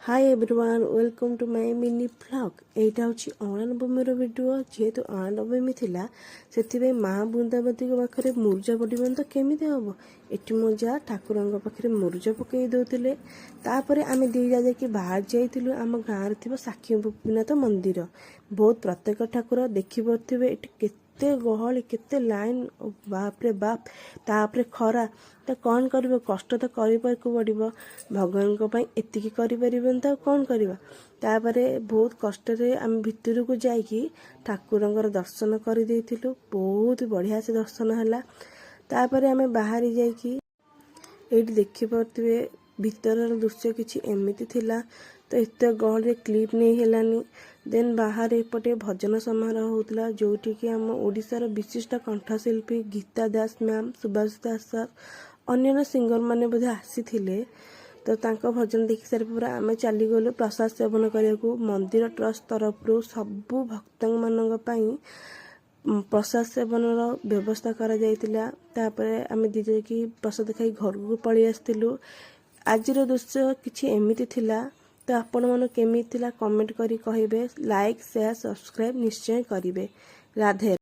Hi everyone welcome to my mini blog एटा हूँ अणानवमीर video जेहेतु अणानवमी थिला से माँ बृंदावती पाखे मुरुजा पड़न तो केमी हम ये मो जा ठाकुर पाखे मुरुजा पकई दौले तापर आम दीजा जाकि बाहर जाइलु आम गाँव थी साक्षी गोपीनाथ मंदिर बहुत प्रत्येक ठाकुर देखिपे केते गहली केते लाइन बापरे बाप तापरे खरा तो कौन कर कष्ट तो करने पड़ो भगवान एतिकी करें तो कौन करवा तापर बहुत कष्ट आम भितर को जाकि ठाकुर दर्शन कर बहुत बढ़िया से दर्शन है तापर आम बाहरी जाकि ये देखिपे भीतर दृश्य किसी एमती थिला तो एत गहल क्लिप नहीं हेलानी देन बाहर एपटे भजन समारोह होता जोटि कि आम ओडिशार विशिष्ट कंठशिल्पी गीता दास मैम सुभाष दास सर अन्य सिंगर मैंने बोधे आसी तो तांको भजन देखि सारे पूरा आम चलीगलु प्रसाद सेवन करने मंदिर ट्रस्ट तरफ सबू भक्त मान प्रसाद सेवन व्यवस्था करा जाइतिला तापर आम दीजे कि प्रसाद खाई घर को पलि आसलु आज दृश्य किसी एमती थिला तो आपण मन केमी थिला कमेंट करी कहिबे लाइक शेयर सब्सक्राइब निश्चय करिवे राधे।